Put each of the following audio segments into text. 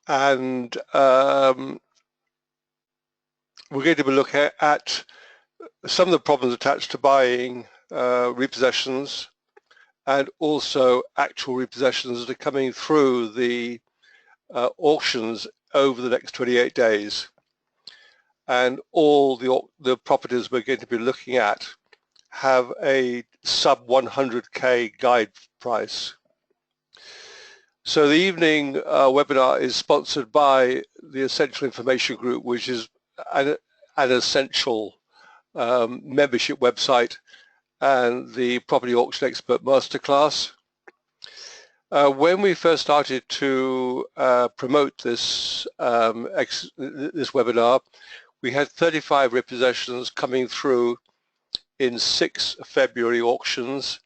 and we're going to be looking at some of the problems attached to buying repossessions, and also actual repossessions that are coming through the auctions over the next 28 days. And all the properties we're going to be looking at have a sub 100k guide price. So the evening webinar is sponsored by the Essential Information Group, which is an essential membership website, and the Property Auction Expert Masterclass. When we first started to promote this this webinar, we had 35 repossessions coming through in 6 February auctions,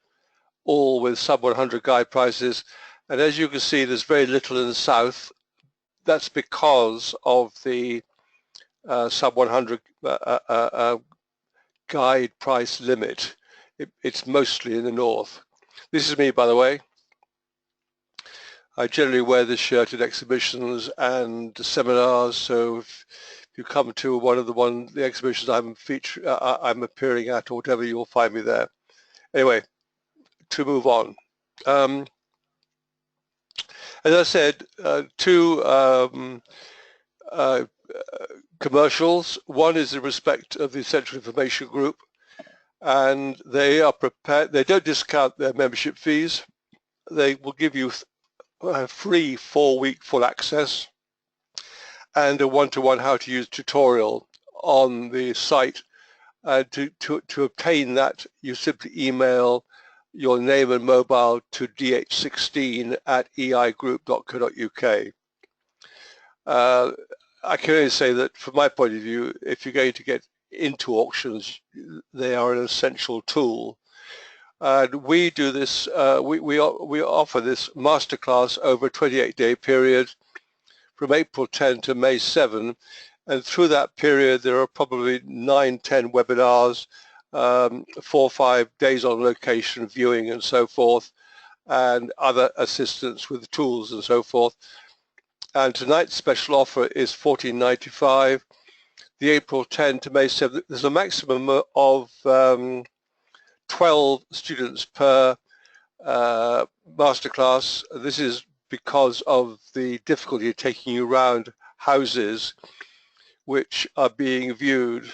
all with sub 100 guide prices. And as you can see, there's very little in the south. That's because of the sub 100 guide price limit. It's mostly in the north. This is me, by the way. I generally wear this shirt at exhibitions and seminars, so if you come to one of the exhibitions I'm appearing at or whatever, you'll find me there. Anyway, to move on. As I said, 2 commercials. One is in respect of the Essential Information Group, and they are prepared. They don't discount their membership fees. They will give you a free 4-week full access and a one-to-one how to use tutorial on the site. To obtain that, you simply email your name and mobile to dh16@eigroup.co.uk. I can only say that from my point of view, if you're going to get into auctions, they are an essential tool. And we do this, we offer this masterclass over a 28-day period from April 10 to May 7. And through that period, there are probably 9-10 webinars, 4 or 5 days on location, viewing and so forth, and other assistance with tools and so forth. And tonight's special offer is $14.95. The April 10 to May 7, there's a maximum of 12 students per masterclass. This is because of the difficulty of taking you around houses which are being viewed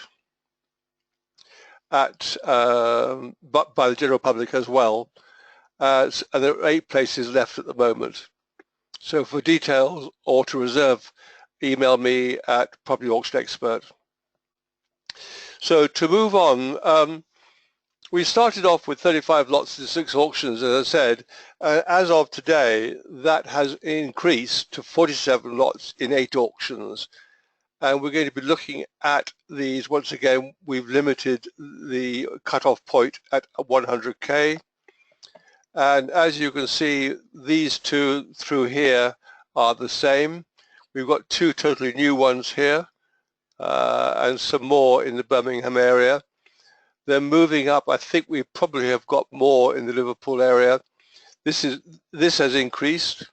at but by the general public as well. And there are 8 places left at the moment. So for details or to reserve, email me at Property Auction Expert. So to move on, we started off with 35 lots in 6 auctions, as I said. As of today, that has increased to 47 lots in 8 auctions. And we're going to be looking at these. Once again, we've limited the cutoff point at 100k. And as you can see, these 2 through here are the same. We've got 2 totally new ones here, and some more in the Birmingham area. Then moving up, I think we probably have got more in the Liverpool area. This has increased.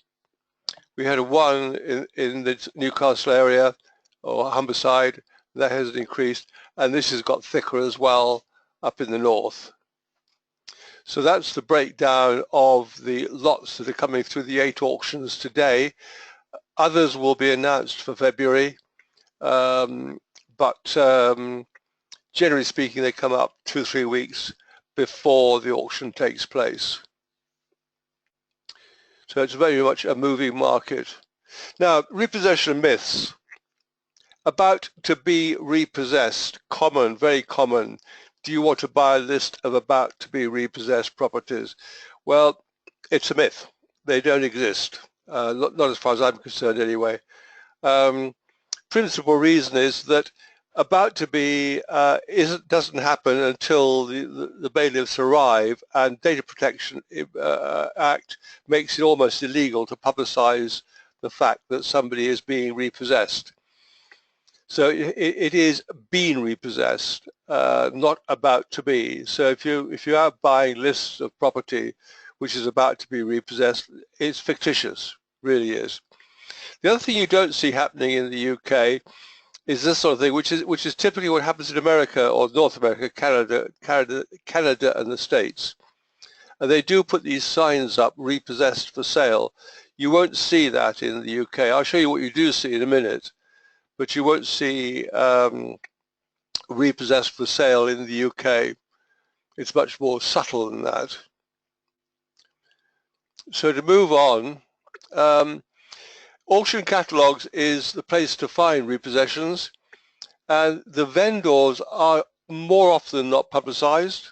We had 1 in the Newcastle area, or Humberside, that has increased, and this has got thicker as well up in the north. So that's the breakdown of the lots that are coming through the 8 auctions today. Others will be announced for February, but generally speaking, they come up 2-3 weeks before the auction takes place. So it's very much a moving market. Now, repossession myths. About to be repossessed, common, very common. Do you want to buy a list of about to be repossessed properties? Well, it's a myth. They don't exist, not as far as I'm concerned anyway. Principal reason is that about to be doesn't happen until the bailiffs arrive, and Data Protection Act makes it almost illegal to publicize the fact that somebody is being repossessed. So it is being repossessed, not about to be. So if you are buying lists of property which is about to be repossessed, it's fictitious, really is. The other thing you don't see happening in the UK is this sort of thing, which is typically what happens in America or North America, Canada and the States. And they do put these signs up, repossessed for sale. You won't see that in the UK. I'll show you what you do see in a minute, but you won't see repossessed for sale in the UK. It's much more subtle than that. So to move on, auction catalogues is the place to find repossessions, and the vendors are more often than not publicized,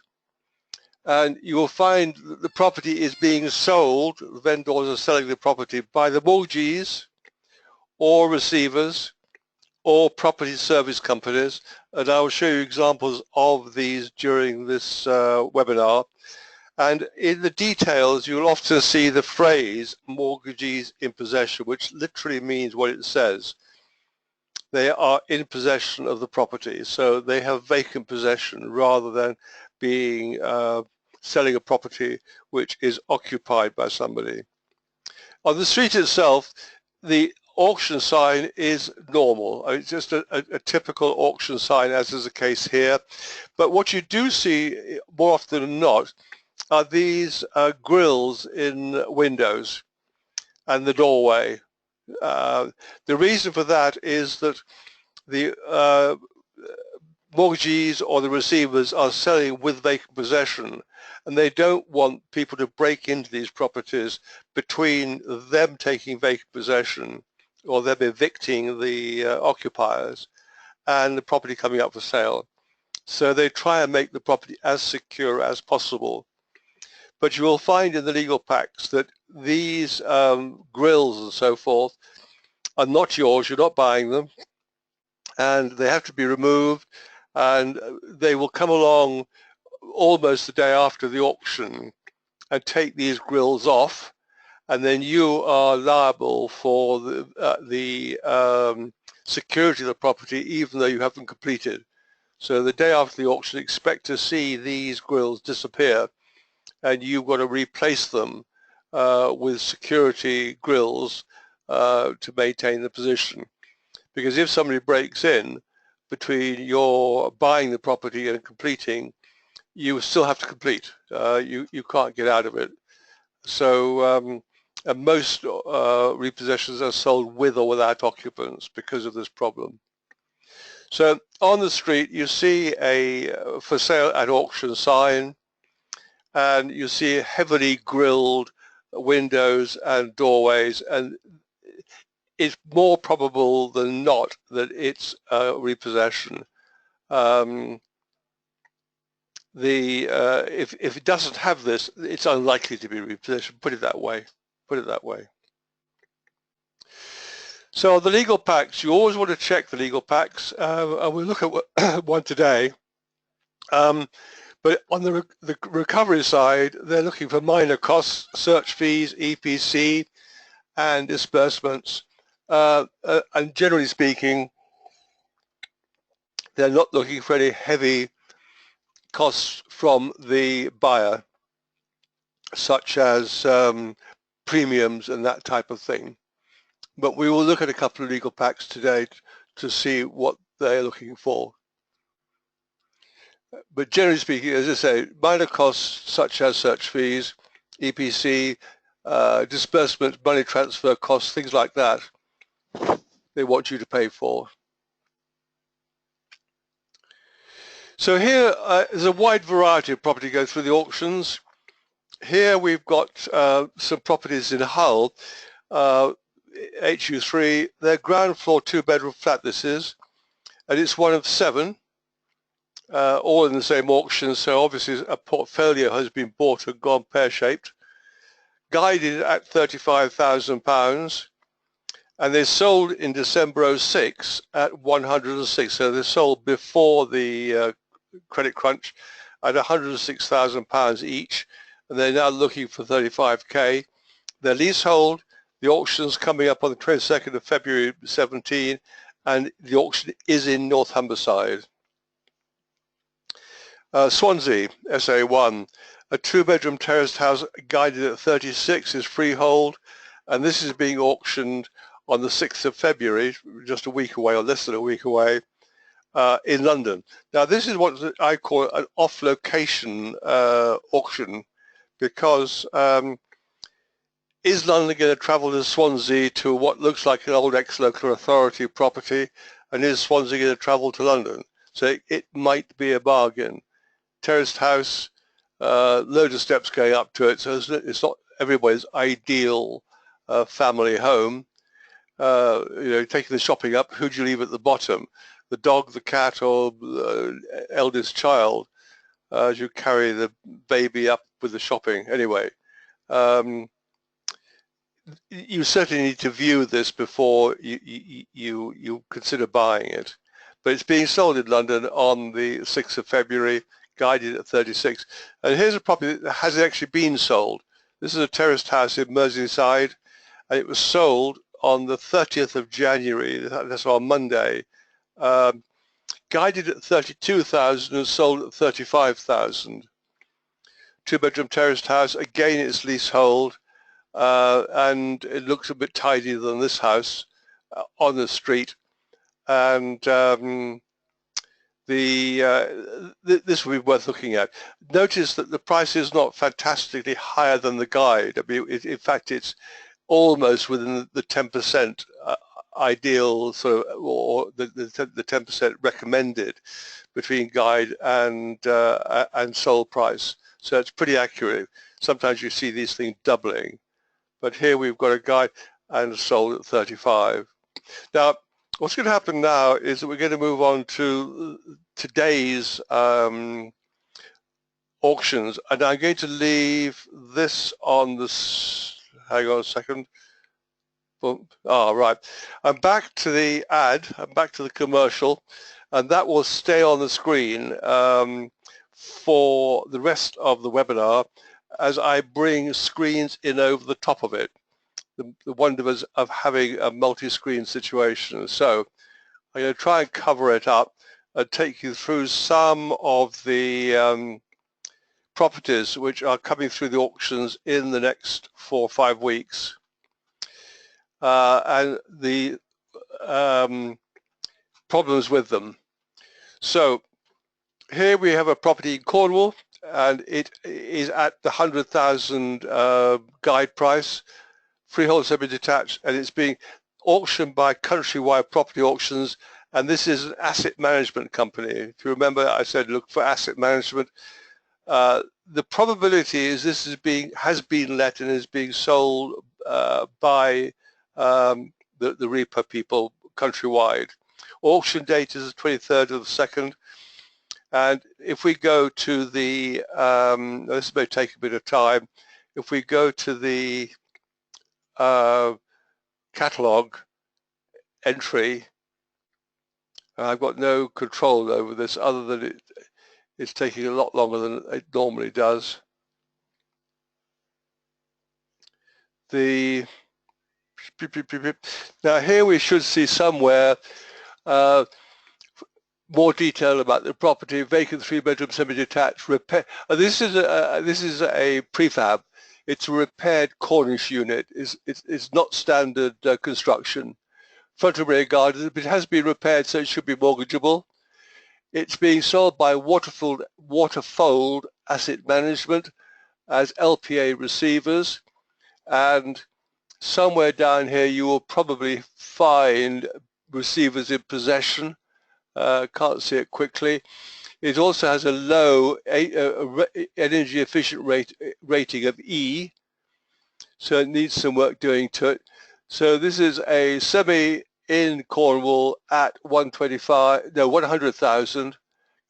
and you will find that the property is being sold, the vendors are selling the property by the mortgagees or receivers or property service companies, and I will show you examples of these during this webinar. And in the details, you'll often see the phrase mortgagees in possession, which literally means what it says. They are in possession of the property, so they have vacant possession rather than being selling a property which is occupied by somebody. On the street itself, the auction sign is normal. It's just a typical auction sign, as is the case here. But what you do see more often than not are these grills in windows and the doorway. The reason for that is that the mortgagees or the receivers are selling with vacant possession, and they don't want people to break into these properties between them taking vacant possession or them evicting the occupiers and the property coming up for sale. So they try and make the property as secure as possible. But you will find in the legal packs that these grills and so forth are not yours, you're not buying them, and they have to be removed, and they will come along almost the day after the auction and take these grills off, and then you are liable for the security of the property even though you haven't completed. So the day after the auction, expect to see these grills disappear, and you've got to replace them with security grills to maintain the position. Because if somebody breaks in between your buying the property and completing, you still have to complete. You can't get out of it. So most repossessions are sold with or without occupants because of this problem. So on the street you see a for sale at auction sign, and you see heavily grilled windows and doorways, and it's more probable than not that it's repossession. If it doesn't have this, it's unlikely to be repossession. Put it that way. Put it that way. So the legal packs, you always want to check the legal packs, and we'll look at one today. But on the recovery side, they're looking for minor costs, search fees, EPC, and disbursements. And generally speaking, they're not looking for any heavy costs from the buyer, such as premiums and that type of thing. But we will look at a couple of legal packs today to see what they're looking for. But generally speaking, as I say, minor costs such as search fees, EPC, disbursement, money transfer costs, things like that, they want you to pay for. So here there's a wide variety of property going through the auctions. Here we've got some properties in Hull, HU3, they're ground floor 2-bedroom flat this is, and it's one of 7. All in the same auction, so obviously a portfolio has been bought and gone pear-shaped. Guided at £35,000, and they sold in December 06 at 106. So they sold before the credit crunch at £106,000 each, and they're now looking for 35k. They're leasehold. The auction's coming up on the 22nd of February 17, and the auction is in North Humberside. Swansea, SA1, a 2-bedroom terraced house guided at 36 is freehold, and this is being auctioned on the 6th of February, just a week away or less than a week away, in London. Now this is what I call an off-location auction, because is London going to travel to Swansea to what looks like an old ex-local authority property, and is Swansea going to travel to London? So it might be a bargain. Terraced house, loads of steps going up to it, so it's not everybody's ideal family home. Taking the shopping up, who do you leave at the bottom? The dog, the cat, or the eldest child, as you carry the baby up with the shopping. Anyway, you certainly need to view this before you consider buying it. But it's being sold in London on the 6th of February, guided at 36. And here's a property that has actually been sold. This is a terraced house in Merseyside, and it was sold on the 30th of January, that's on Monday, guided at 32,000 and sold at 35,000. Two-bedroom terraced house, again it's leasehold, and it looks a bit tidier than this house on the street. And this will be worth looking at. Notice that the price is not fantastically higher than the guide. I mean, in fact, it's almost within the 10% ideal sort of, or the 10% recommended between guide and sold price. So it's pretty accurate. Sometimes you see these things doubling, but here we've got a guide and sold at 35. Now, what's going to happen now is that we're going to move on to today's auctions, and I'm going to leave this on the, hang on a second. Right. I'm back to the ad, I'm back to the commercial, and that will stay on the screen for the rest of the webinar as I bring screens in over the top of it. The wonders of having a multi-screen situation. So I'm going to try and cover it up and take you through some of the properties which are coming through the auctions in the next 4 or 5 weeks, and the problems with them. So here we have a property in Cornwall, and it is at the 100,000 guide price, freehold semi-detached, and it's being auctioned by Countrywide Property Auctions, and this is an asset management company. If you remember, I said look for asset management. The probability is this has been let and is being sold by the Repo people Countrywide. Auction date is the 23rd of the 2nd, and if we go to the this may take a bit of time. If we go to the catalog entry, I've got no control over this other than it's taking a lot longer than it normally does. Now here we should see somewhere more detail about the property: vacant 3-bedroom semi-detached, repair. This is a prefab. It's a repaired Cornish unit. It's not standard construction. Front and rear garden, but it has been repaired, so it should be mortgageable. It's being sold by Waterfold Asset Management as LPA receivers, and somewhere down here you will probably find receivers in possession. Can't see it quickly. It also has a low energy efficient rating of E, so it needs some work doing to it. So this is a semi in Cornwall at 100,000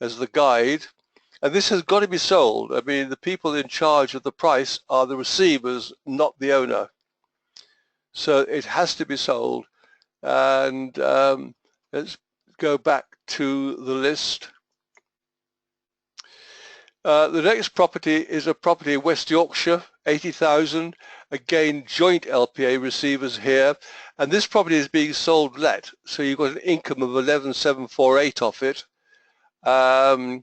as the guide, and this has got to be sold. I mean, the people in charge of the price are the receivers, not the owner. So it has to be sold. And let's go back to the list. The next property is a property in West Yorkshire, 80,000. Again, joint LPA receivers here, and this property is being sold let, so you've got an income of 11,748 off it. The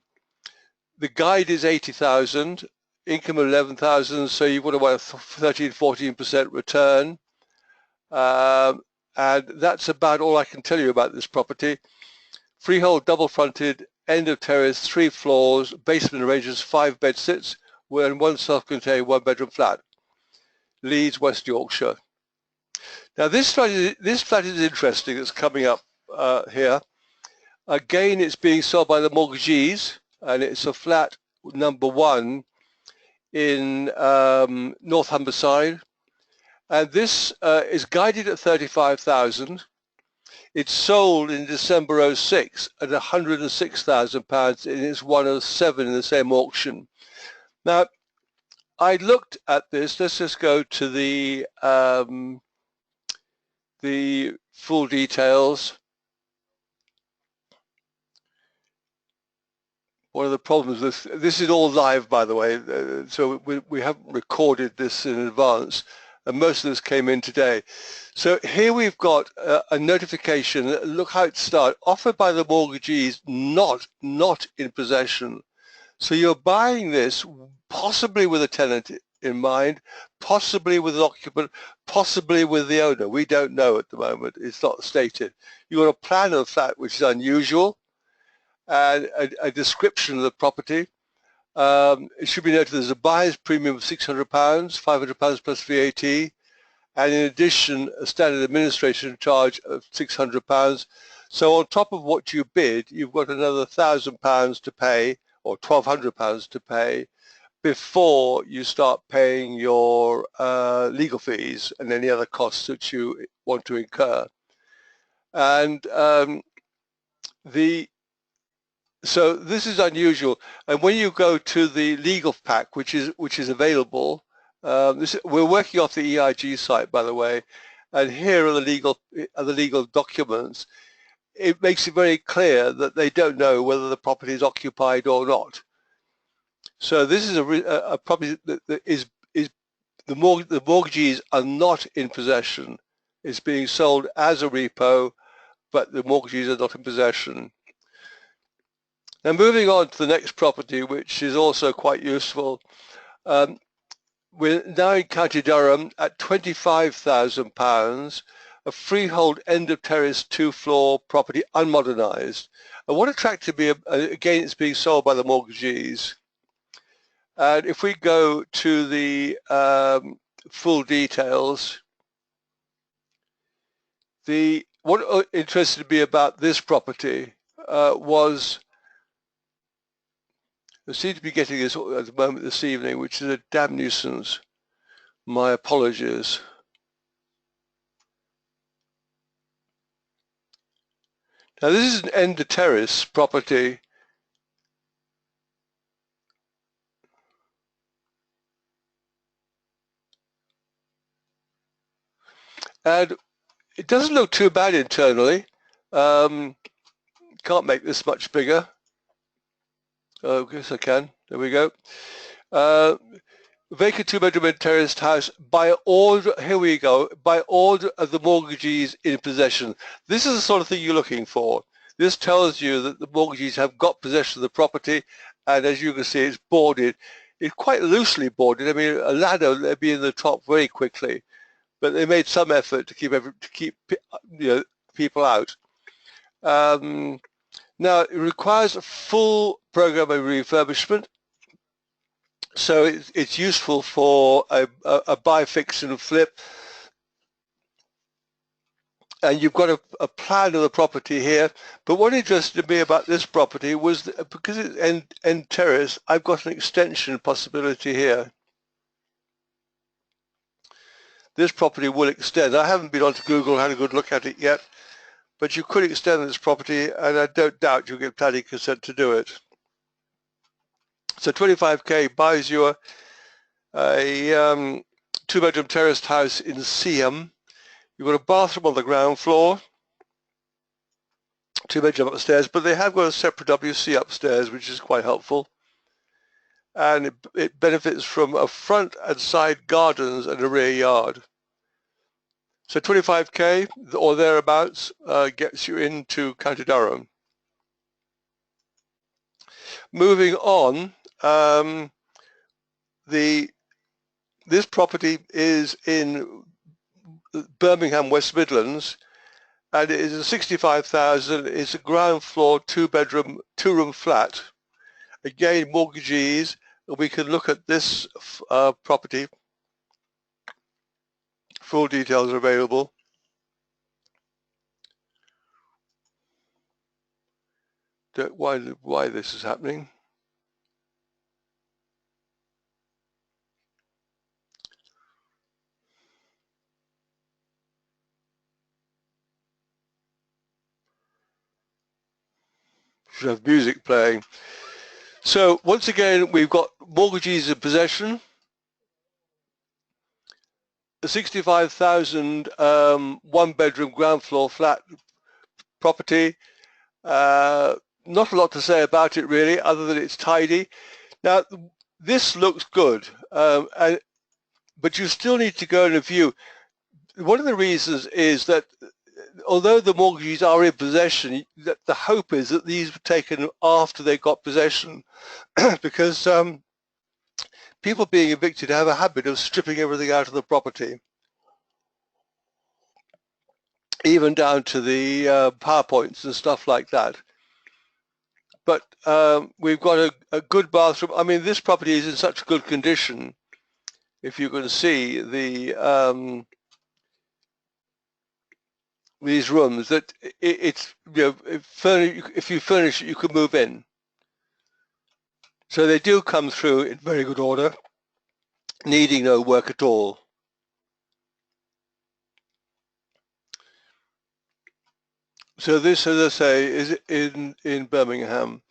guide is 80,000, income of 11,000, so you've got about 13-14% return. And that's about all I can tell you about this property. Freehold, double fronted, end of terrace, 3 floors, basement arrangements, 5 bed sits, and 1 self-contained 1-bedroom flat. Leeds, West Yorkshire. Now this flat is interesting. It's coming up here. Again, it's being sold by the mortgagees, and it's a flat number 1 in North Humberside. And this is guided at 35,000. It's sold in December 06 at £106,000, and it's one of 7 in the same auction. Now, I looked at this. Let's just go to the full details. One of the problems with this is all live, by the way, so we haven't recorded this in advance, and most of this came in today. So here we've got a notification. Look how it started. Offered by the mortgagees, not in possession. So you're buying this possibly with a tenant in mind, possibly with an occupant, possibly with the owner. We don't know at the moment. It's not stated. You've got a plan of the flat, which is unusual, and a description of the property. It should be noted there's a buyer's premium of £600, £500 plus VAT, and in addition a standard administration charge of £600. So on top of what you bid, you've got another £1,000 to pay, or £1,200 to pay, before you start paying your legal fees and any other costs that you want to incur. And so this is unusual. And when you go to the legal pack, which is available, we're working off the EIG site, by the way, and here are the legal documents. It makes it very clear that they don't know whether the property is occupied or not. So this is a property that is the mortgagees are not in possession. It's being sold as a repo, but the mortgagees are not in possession. Now moving on to the next property, which is also quite useful. We're now in County Durham at £25,000, a freehold end of terrace 2-floor property, unmodernised. And what attracted me, again, it's being sold by the mortgagees. And if we go to the full details, what interested me about this property was, I seem to be getting this at the moment this evening, which is a damn nuisance. My apologies. Now this is an end of terrace property. And it doesn't look too bad internally. Can't make this much bigger. Oh, yes I can. There we go. Vacant 2-bedroom and terraced house by order, here we go, by order of the mortgagees in possession. This is the sort of thing you're looking for. This tells you that the mortgagees have got possession of the property, and as you can see, it's boarded. It's quite loosely boarded. I mean, a ladder would be in the top very quickly, but they made some effort to keep people out. Now, it requires a full program of refurbishment. So it's useful for a buy, fix and flip. And you've got a plan of the property here. But what interested me about this property was that because it's end terrace, I've got an extension possibility here. This property will extend. I haven't been onto Google, had a good look at it yet, but you could extend this property, and I don't doubt you'll get planning consent to do it. So 25k buys you a 2-bedroom terraced house in Seaham. You've got a bathroom on the ground floor, 2-bedroom upstairs, but they have got a separate WC upstairs, which is quite helpful. And it benefits from a front and side gardens and a rear yard. So 25k or thereabouts gets you into County Durham. Moving on, this property is in Birmingham, West Midlands, and it is a 65,000. It's a ground floor, 2-bedroom, 2-room flat. Again, mortgagees. We can look at this property. Full details are available. Why this is happening? Should have music playing. So once again, we've got mortgagees in possession. A 65,000 1-bedroom ground floor flat property. Not a lot to say about it really, other than it's tidy. Now, this looks good, but you still need to go and view. One of the reasons is that although the mortgagees are in possession, the hope is that these were taken after they got possession, because people being evicted have a habit of stripping everything out of the property, even down to the PowerPoints and stuff like that. But we've got a good bathroom. I mean, this property is in such good condition. If you can see these rooms, that it's, you know, if you furnish it, you can move in. So they do come through in very good order, needing no work at all. So this, as I say, is in Birmingham.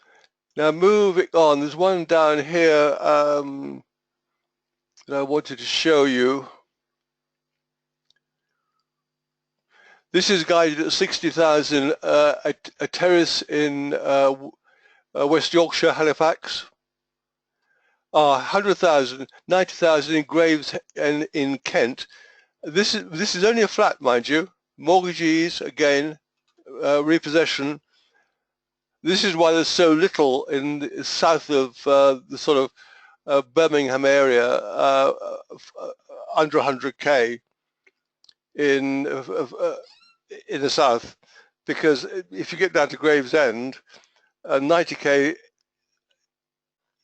Now moving on, there's one down here that I wanted to show you. This is guided at 60,000, a terrace in West Yorkshire, Halifax. 100,000, 90,000 in Graves and in Kent. This is only a flat, mind you. Mortgagees, again, repossession. This is why there's so little in the south of the sort of Birmingham area, under 100k in the south, because if you get down to Gravesend, 90k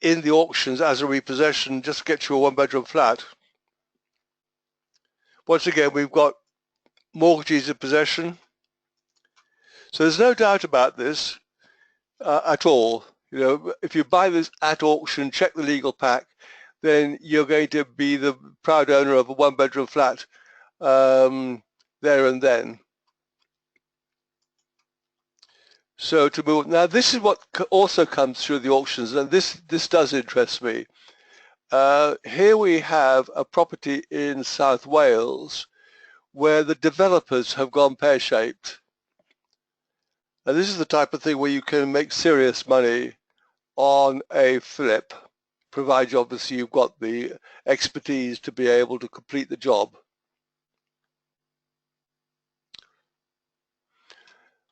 in the auctions as a repossession just gets you a 1-bedroom flat. Once again, we've got mortgages in possession, so there's no doubt about this at all. You know, if you buy this at auction, check the legal pack, then you're going to be the proud owner of a 1-bedroom flat there and then. So to move now, this is what also comes through the auctions, and this does interest me. Here we have a property in South Wales where the developers have gone pear-shaped. And this is the type of thing where you can make serious money on a flip, provided obviously you've got the expertise to be able to complete the job.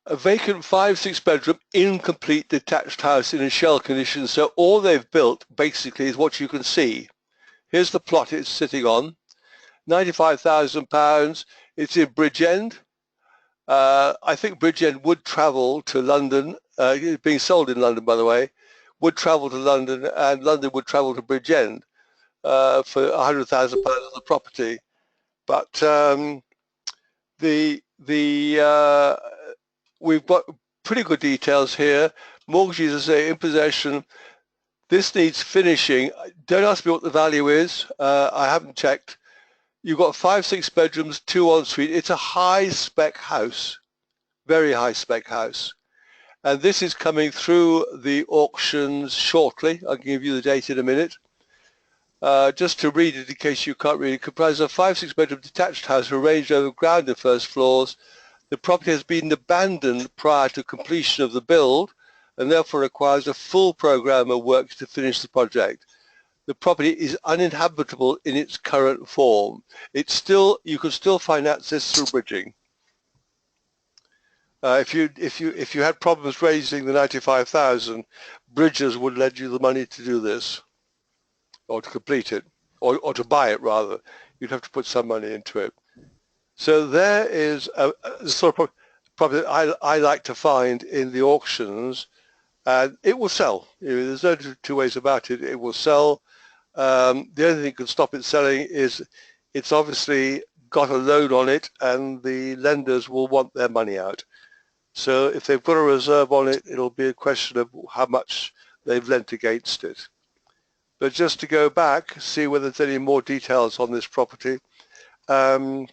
A vacant 5-6 bedroom incomplete detached house in a shell condition, so all they've built basically is what you can see. Here's the plot it's sitting on, £95,000. It's in Bridgend. I think Bridgend would travel to London, it's being sold in London by the way, would travel to London, and London would travel to Bridgend for £100,000 of the property. But we've got pretty good details here. Mortgages, as I say, in possession. This needs finishing. Don't ask me what the value is. I haven't checked. You've got 5-6 bedrooms, 2 ensuite. It's a high-spec house, very high-spec house. And this is coming through the auctions shortly. I'll give you the date in a minute. Just to read it in case you can't read it. Comprises a 5-6 bedroom detached house arranged over ground and first floors. The property has been abandoned prior to completion of the build and therefore requires a full program of works to finish the project. The property is uninhabitable in its current form. You can still finance this through bridging. If you had problems raising the 95,000, bridgers would lend you the money to do this, or to complete it, or to buy it rather. You'd have to put some money into it. So there is a sort of property I like to find in the auctions, and it will sell. There's no two ways about it. It will sell. The only thing that can stop it selling is it's obviously got a loan on it, and the lenders will want their money out. So if they've got a reserve on it, it'll be a question of how much they've lent against it. But just to go back, see whether there's any more details on this property. That's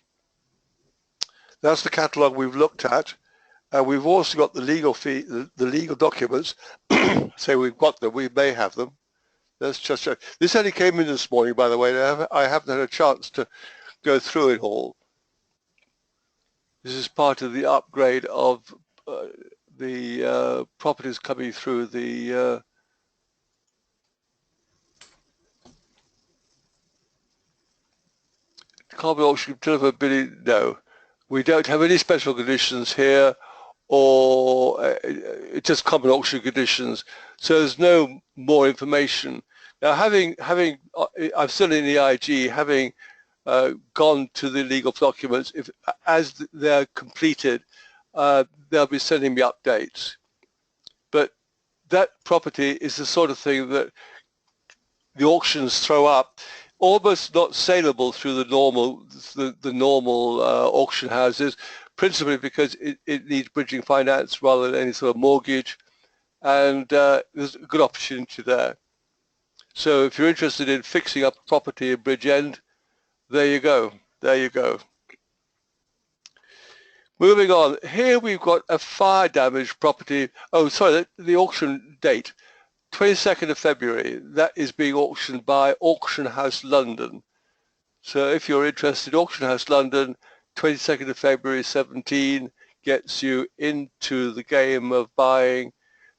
the catalogue we've looked at. We've also got the legal fee, the legal documents. So we've got them, we may have them. Let's just check. This only came in this morning, by the way. I haven't had a chance to go through it all. This is part of the upgrade of the properties coming through the carbon auction telephone bidding. No, we don't have any special conditions here, or it's just common auction conditions. So there's no more information. Now, I'm still in the IG, having gone to the legal documents, as they're completed, they'll be sending me updates. But that property is the sort of thing that the auctions throw up, almost not saleable through the normal auction houses, principally because it needs bridging finance rather than any sort of mortgage, and there's a good opportunity there. So if you're interested in fixing up a property in Bridgend, there you go. There you go. Moving on, here we've got a fire damaged property. Oh, sorry, the auction date, 22nd of February. That is being auctioned by Auction House London. So if you're interested, Auction House London, 22nd of February 17 gets you into the game of buying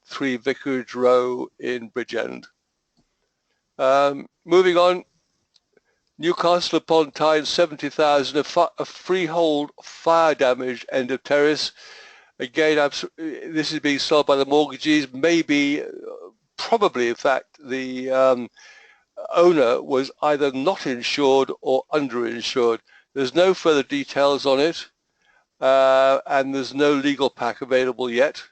3 Vicarage Row in Bridgend. Moving on, Newcastle upon Tyne, 70,000, a freehold fire damaged end of terrace. Again, this is being sold by the mortgagees. Maybe, probably, in fact, the owner was either not insured or underinsured. There's no further details on it, and there's no legal pack available yet.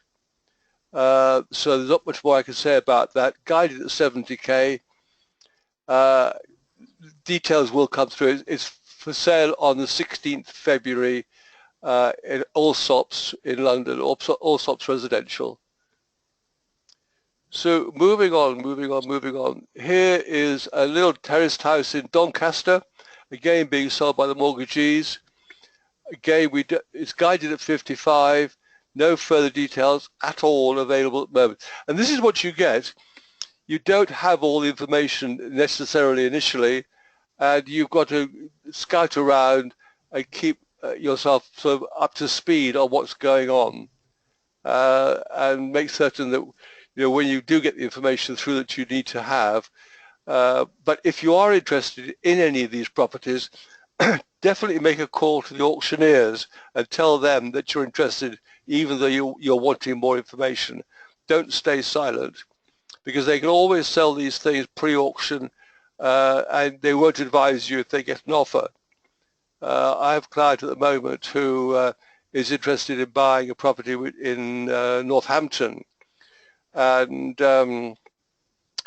So there's not much more I can say about that. Guided at 70k. Details will come through. It's for sale on the 16th February in Allsops in London, Allsops Residential. So moving on. Here is a little terraced house in Doncaster, again being sold by the mortgagees. Again, it's guided at 55. No further details at all available at the moment. And this is what you get. You don't have all the information necessarily initially, and you've got to scout around and keep yourself sort of up to speed on what's going on, and make certain that when you do get the information through that you need to have. But if you are interested in any of these properties, definitely make a call to the auctioneers and tell them that you're interested, even though you're wanting more information. Don't stay silent, because they can always sell these things pre-auction, and they won't advise you if they get an offer. I have a client at the moment who is interested in buying a property in Northampton, and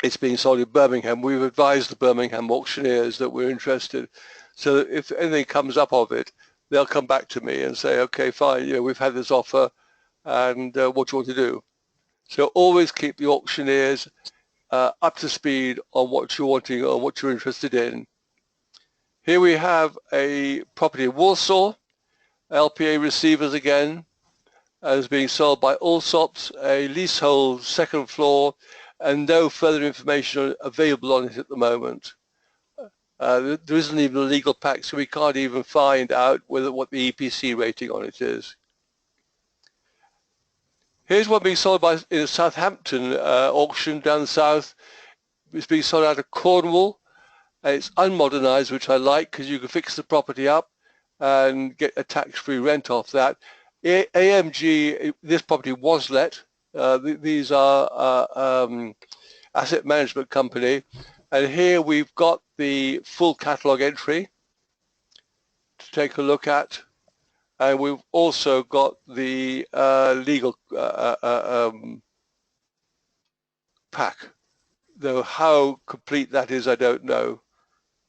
it's being sold in Birmingham. We've advised the Birmingham auctioneers that we're interested. So if anything comes up of it, they'll come back to me and say, okay, fine, we've had this offer, and what do you want to do? So always keep the auctioneers up to speed on what you're wanting or what you're interested in. Here we have a property in Warsaw, LPA receivers again, as being sold by Allsops, a leasehold second floor, and no further information available on it at the moment. There isn't even a legal pack, so we can't even find out what the EPC rating on it is. Here's one being sold in a Southampton auction down south. It's being sold out of Cornwall. It's unmodernized, which I like, because you can fix the property up and get a tax-free rent off that. AMG, this property was let. These are asset management company. And here we've got the full catalogue entry to take a look at. And we've also got the legal pack. Though how complete that is, I don't know.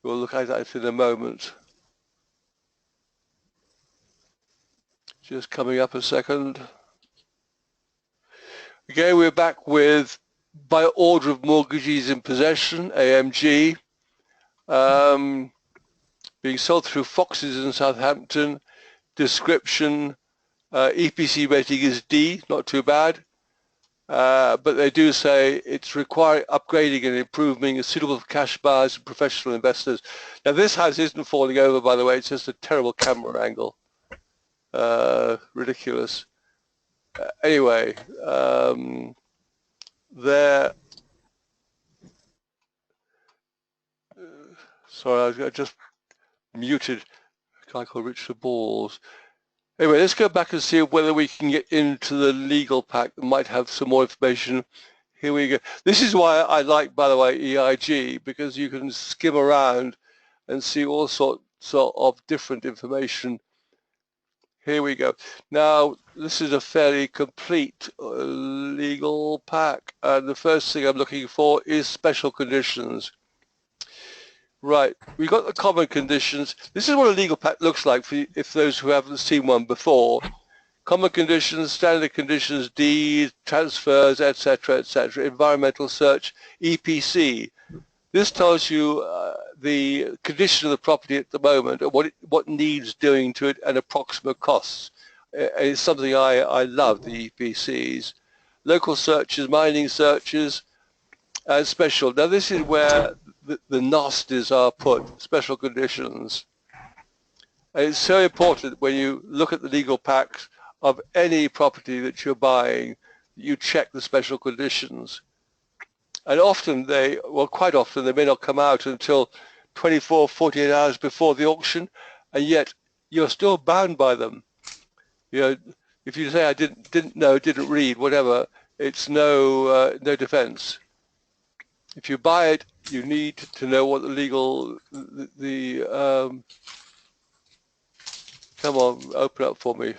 We'll look at that in a moment. Just coming up a second. Again, we're back with by order of mortgagees in possession, AMG, being sold through Foxes in Southampton. Description, EPC rating is D, not too bad. But they do say it's requiring upgrading and improving, suitable for cash buyers and professional investors. Now this house isn't falling over, by the way, it's just a terrible camera angle. Ridiculous. Anyway, there. Sorry, I just muted a guy called Richard Balls. Anyway, let's go back and see whether we can get into the legal pack that might have some more information. Here we go. This is why I like, by the way, EIG, because you can skim around and see all sorts of different information. Here we go. Now, this is a fairly complete legal pack. And the first thing I'm looking for is special conditions. Right, we got the common conditions. This is what a legal pack looks like for if those who haven't seen one before. Common conditions, standard conditions, deed, transfers, etc., etc. Environmental search, EPC. This tells you the condition of the property at the moment, and what needs doing to it, and approximate costs. It's something I love, the EPCs. Local searches, mining searches, and special. Now this is where the nasties are put, special conditions. And it's so important when you look at the legal packs of any property that you're buying, you check the special conditions. And often quite often they may not come out until 24, 48 hours before the auction, and yet you're still bound by them. You know, if you say I didn't know, didn't read, whatever, it's no defense. If you buy it, you need to know what the legal, come on, open up for me.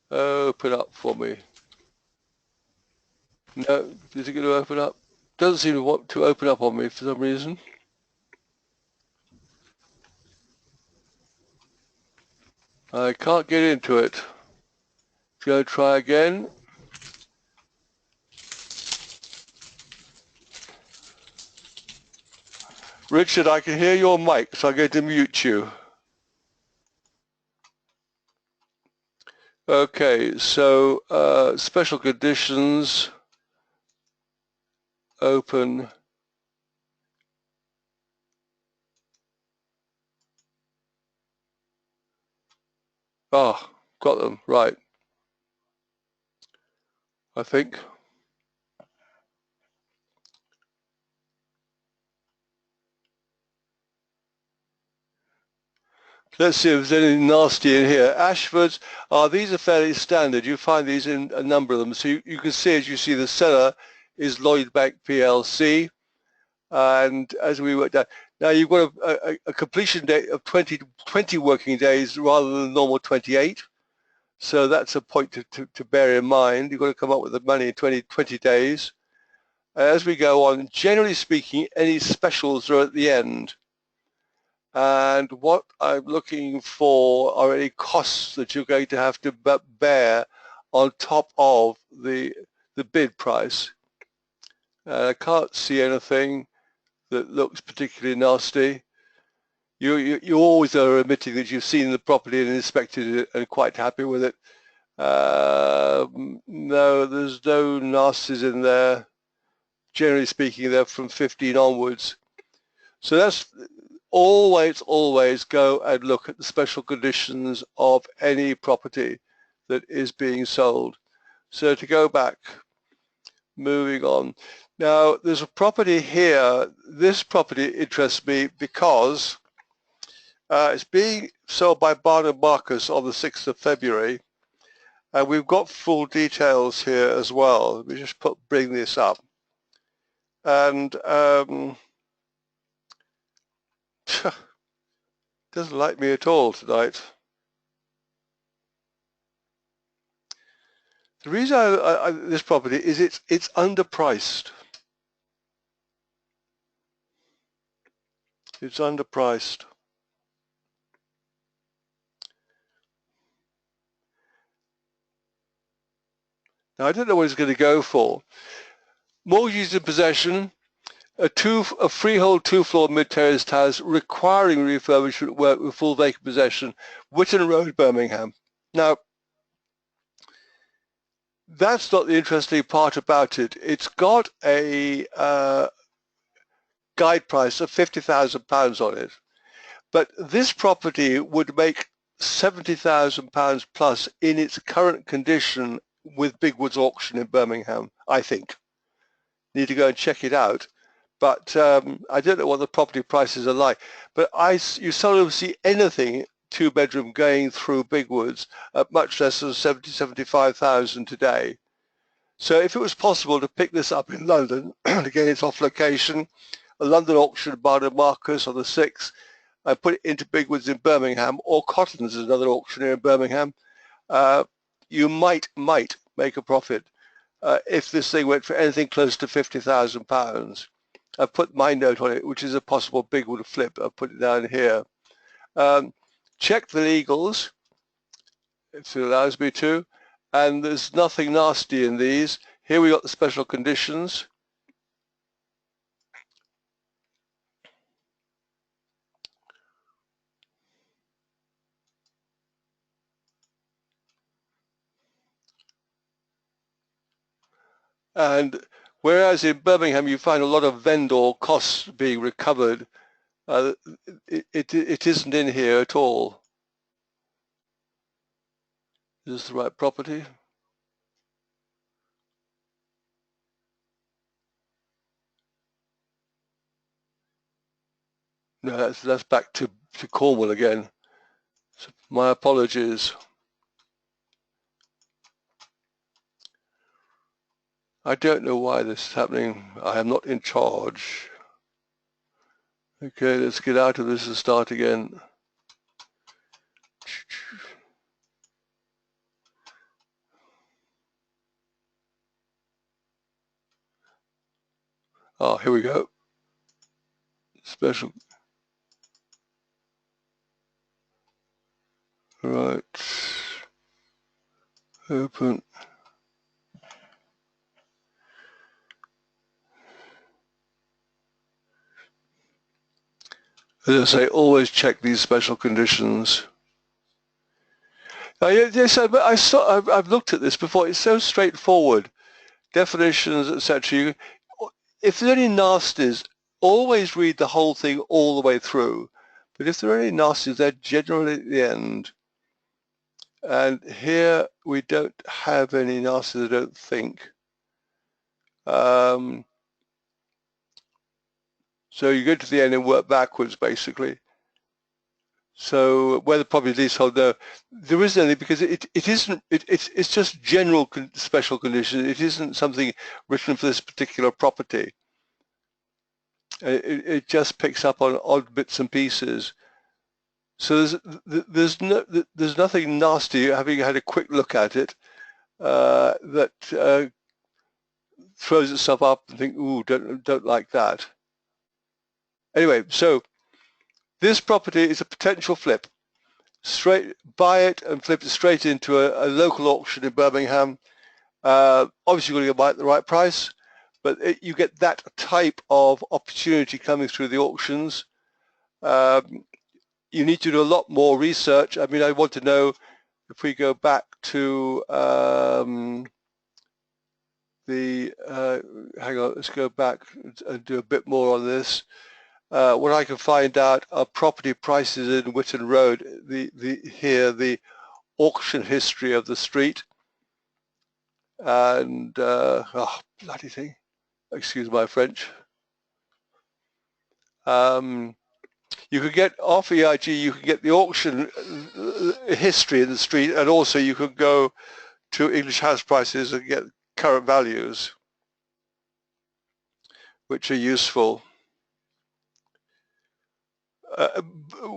Open up for me. No, is it going to open up? Doesn't seem to want to open up on me for some reason. I can't get into it. Go try again. Richard, I can hear your mic, so I'm going to mute you. Okay, so special conditions, open. Ah, got them, right. I think. Let's see if there's anything nasty in here. Ashfords, these are fairly standard. You find these in a number of them. So you can see, as you see, the seller is Lloyd Bank PLC. And as we work down, now you've got a completion date of 20 working days rather than normal 28. So that's a point to bear in mind. You've got to come up with the money in 20 days. As we go on, generally speaking, any specials are at the end. And what I'm looking for are any costs that you're going to have to bear on top of the bid price. I can't see anything that looks particularly nasty. You always are admitting that you've seen the property and inspected it and quite happy with it. No, there's no nasties in there. Generally speaking, they're from 15 onwards. So that's always go and look at the special conditions of any property that is being sold. So to go back, moving on. Now there's a property here. This property interests me because it's being sold by Barnum Marcus on the 6th of February. And we've got full details here as well. Let me just bring this up. And doesn't like me at all tonight. The reason this property is it's underpriced. It's underpriced. Now, I don't know what it's going to go for. Mortgages in possession, a freehold two-floor mid-terrace house requiring refurbishment work with full vacant possession, Witten Road, Birmingham. Now, that's not the interesting part about it. It's got a guide price of £50,000 on it, but this property would make £70,000 plus in its current condition with Bigwood's auction in Birmingham, I think. Need to go and check it out. But I don't know what the property prices are like. But you seldom see anything two-bedroom going through Bigwoods at much less than 70, 75,000 today. So if it was possible to pick this up in London, and again it's off location, a London auction by the Marcus on the 6th, and put it into Bigwoods in Birmingham, or Cotton's is another auctioneer in Birmingham, you might make a profit if this thing went for anything close to £50,000. I've put my note on it, which is a possible Bigwood flip. I've put it down here. Check the legals, if it allows me to, and there's nothing nasty in these. Here we got the special conditions. And whereas in Birmingham you find a lot of vendor costs being recovered, it isn't in here at all. Is this the right property? No, that's back to Cornwall again. So my apologies. I don't know why this is happening. I am not in charge. Okay, let's get out of this and start again. Oh, here we go. Special. Right. Open. As I say, always check these special conditions. Yes, I've looked at this before. It's so straightforward. Definitions, etc. If there's any nasties, always read the whole thing all the way through. But if there are any nasties, they're generally at the end. And here we don't have any nasties, I don't think. So you go to the end and work backwards, basically. So where the property leasehold, no, there isn't any, because it's just general special conditions. It isn't something written for this particular property. It just picks up on odd bits and pieces. So there's nothing nasty, having had a quick look at it, that throws itself up and think, ooh, don't like that. Anyway, so this property is a potential flip. Straight buy it and flip it straight into a local auction in Birmingham. Obviously you're going to buy it at the right price, but you get that type of opportunity coming through the auctions. You need to do a lot more research. I mean, I want to know, if we go back to hang on, let's go back and do a bit more on this. What I can find out are property prices in Witten Road, the auction history of the street, and oh, bloody thing, excuse my French. You could get off EIG, you can get the auction history in the street, and also you could go to English house prices and get current values, which are useful.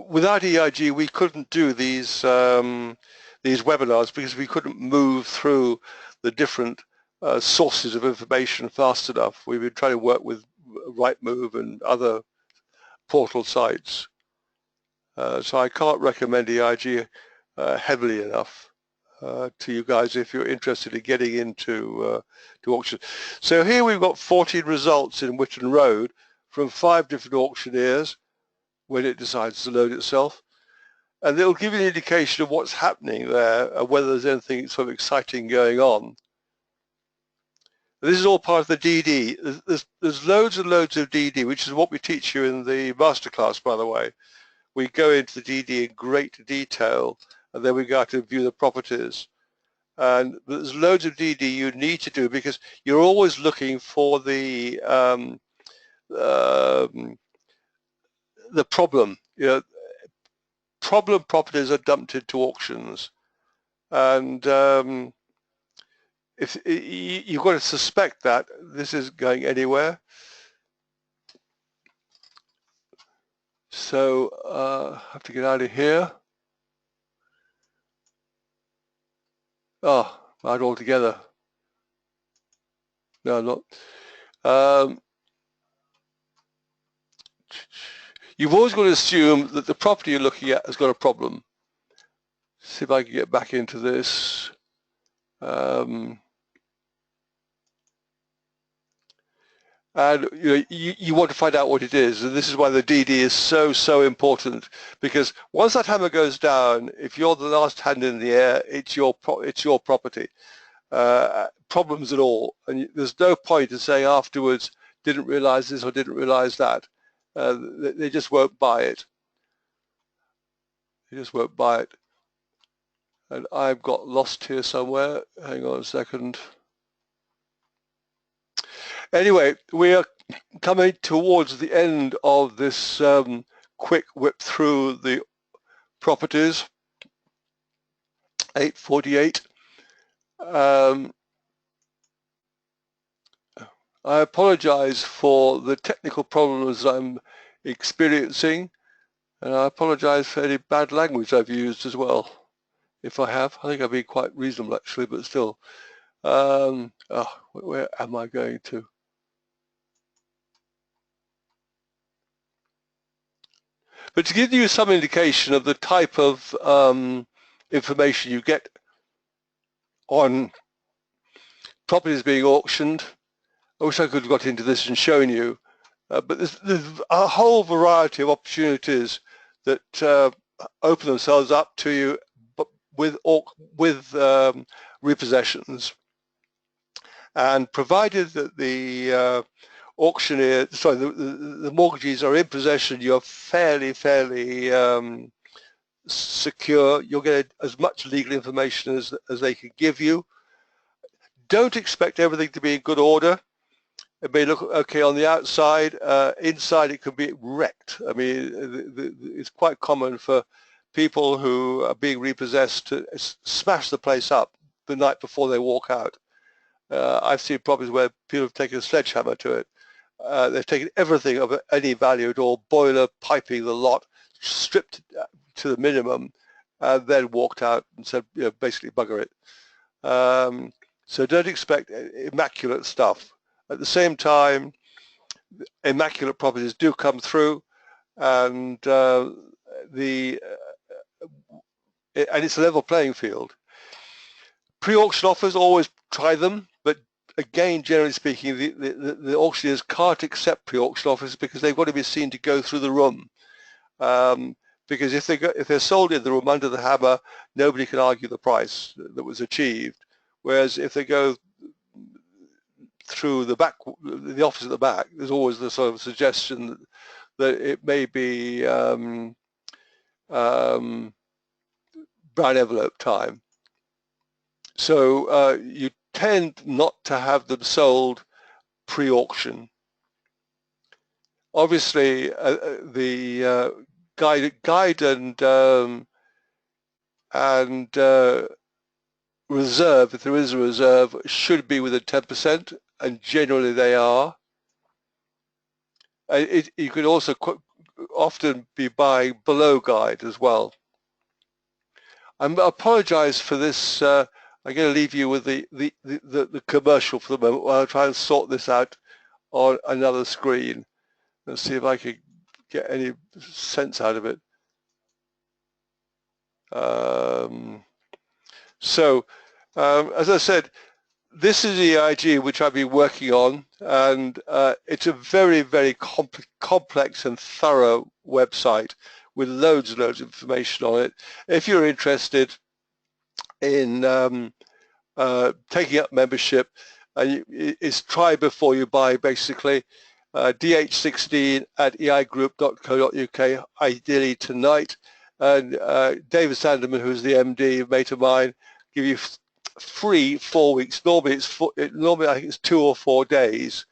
Without EIG, we couldn't do these webinars because we couldn't move through the different sources of information fast enough. We've been trying to work with Rightmove and other portal sites. So I can't recommend EIG heavily enough to you guys if you're interested in getting into to auction. So here we've got 14 results in Witton Road from 5 different auctioneers when it decides to load itself. And it'll give you an indication of what's happening there and whether there's anything sort of exciting going on. This is all part of the DD. There's loads and loads of DD, which is what we teach you in the masterclass, by the way. We go into the DD in great detail, and then we go out and view the properties. And there's loads of DD you need to do because you're always looking for the problem. You know, problem properties are dumped into auctions, and if you've got to suspect that this isn't going anywhere. So I have to get out of here. Oh, out altogether. No, I'm not. You've always got to assume that the property you're looking at has got a problem. See if I can get back into this. And you want to find out what it is, and this is why the DD is so important, because once that hammer goes down, if you're the last hand in the air, it's your property. Problems at all, and there's no point in saying afterwards, didn't realize this or didn't realize that. They just won't buy it. They just won't buy it. And I've got lost here somewhere. Hang on a second. Anyway, we are coming towards the end of this quick whip through the properties. 8:48. I apologize for the technical problems I'm experiencing, and I apologize for any bad language I've used as well. If I have, I think I've been quite reasonable actually, but still. Where am I going to? But to give you some indication of the type of information you get on properties being auctioned, I wish I could have got into this and shown you, but there's a whole variety of opportunities that open themselves up to you, but with repossessions. And provided that the auctioneer, sorry, the mortgagees are in possession, you're fairly secure. You'll get as much legal information as they can give you. Don't expect everything to be in good order. It may look okay on the outside. Inside it could be wrecked. I mean, it's quite common for people who are being repossessed to smash the place up the night before they walk out. I've seen properties where people have taken a sledgehammer to it. They've taken everything of any value at all, boiler, piping, the lot, stripped to the minimum, and then walked out and said, basically bugger it. So don't expect immaculate stuff. At the same time, immaculate properties do come through, and it's a level playing field. Pre-auction offers, always try them, but again, generally speaking, the auctioneers can't accept pre-auction offers because they've got to be seen to go through the room. Because if they're sold in the room under the hammer, nobody can argue the price that was achieved. Whereas if they go through the back, the office at the back, there's always the sort of suggestion that it may be brown envelope time. So you tend not to have them sold pre-auction. Obviously, the guide and reserve, if there is a reserve, should be within 10%, and generally they are. You could also often be buying below guide as well. I apologize for this I'm going to leave you with the commercial for the moment while I try and sort this out on another screen and see if I can get any sense out of it. As I said, this is the IG which I've been working on, and it's a very, very complex and thorough website with loads and loads of information on it. If you're interested in taking up membership, it's try before you buy, basically. dh16@eigroup.co.uk, ideally tonight. And David Sanderman, who's the MD, a mate of mine, give you free 4 weeks. Normally I think it's 2 or 4 days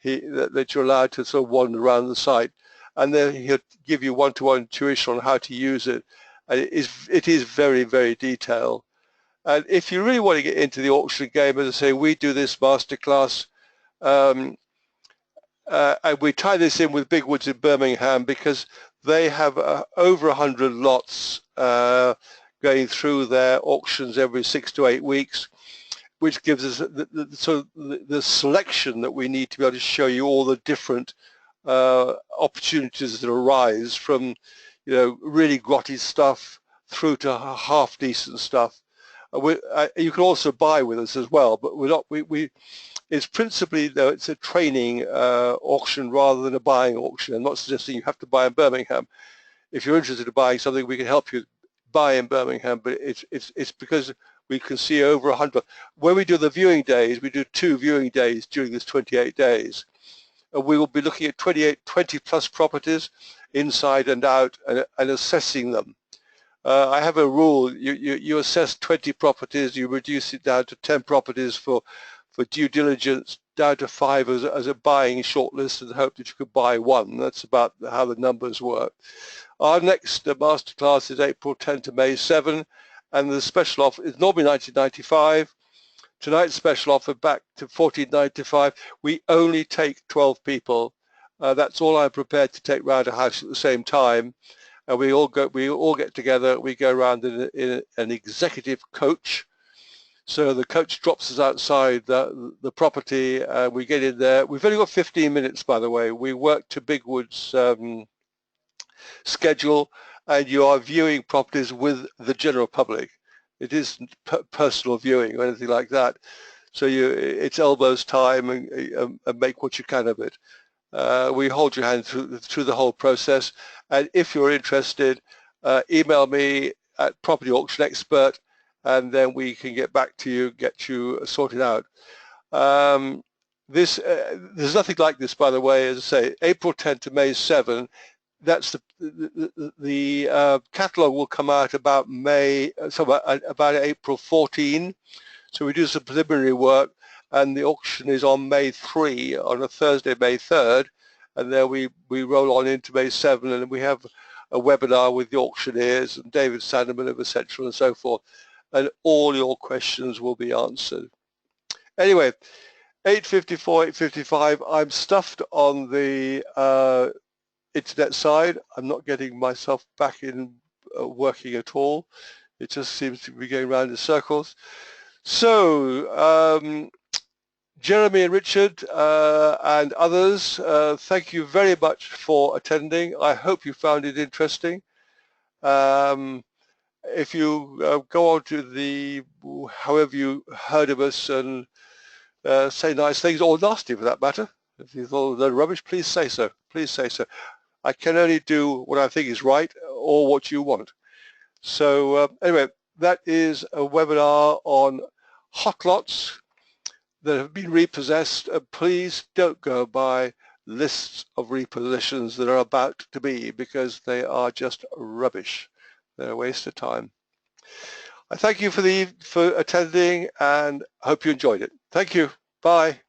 that you're allowed to sort of wander around the site, and then he'll give you one-to-one tuition on how to use it. And it is very, very detailed. And if you really want to get into the auction game, as I say, we do this masterclass, and we tie this in with Big Woods in Birmingham because they have over 100 lots going through their auctions every 6 to 8 weeks, which gives us the selection that we need to be able to show you all the different opportunities that arise from, you know, really grotty stuff through to half decent stuff. You can also buy with us as well, but we're not. It's principally, though, it's a training auction rather than a buying auction. I'm not suggesting you have to buy in Birmingham. If you're interested in buying something, we can help you buy in Birmingham, but it's because we can see over 100. When we do the viewing days, we do 2 viewing days during this 28 days. And we will be looking at 20 plus properties inside and out and assessing them. I have a rule, you assess 20 properties, you reduce it down to 10 properties for due diligence, down to 5 as a buying shortlist, and hope that you could buy 1. That's about how the numbers work. Our next masterclass is April 10 to May 7, and the special offer is normally $19.95. Tonight's special offer back to $14.95. We only take 12 people. That's all I'm prepared to take round a house at the same time. And we all get together, we go around in an executive coach. So the coach drops us outside the property, we get in there. We've only got 15 minutes, by the way. We work to Big Wood's schedule, and you are viewing properties with the general public. It isn't personal viewing or anything like that. So it's elbows time and make what you can of it. We hold your hand through the whole process, and if you're interested, email me at Property Auction Expert, and then we can get back to you, get you sorted out. There's nothing like this, by the way. As I say, April 10 to May 7. That's the catalogue will come out about about April 14. So we do some preliminary work, and the auction is on May 3, on a Thursday, May 3rd, and then we roll on into May 7, and we have a webinar with the auctioneers and David Sanderman of Essential and so forth, and all your questions will be answered. Anyway, 8:54, 8:55, I'm stuffed on the internet side. I'm not getting myself back in working at all. It just seems to be going around in circles. So Jeremy and Richard and others, thank you very much for attending. I hope you found it interesting. If you go on to however you heard of us and say nice things, or nasty for that matter, if you thought they're rubbish, please say so. Please say so. I can only do what I think is right or what you want. So anyway, that is a webinar on hot lots that have been repossessed. Please don't go by lists of repossessions that are about to be, because they are just rubbish. They're a waste of time. I thank you for attending, and hope you enjoyed it. Thank you. Bye.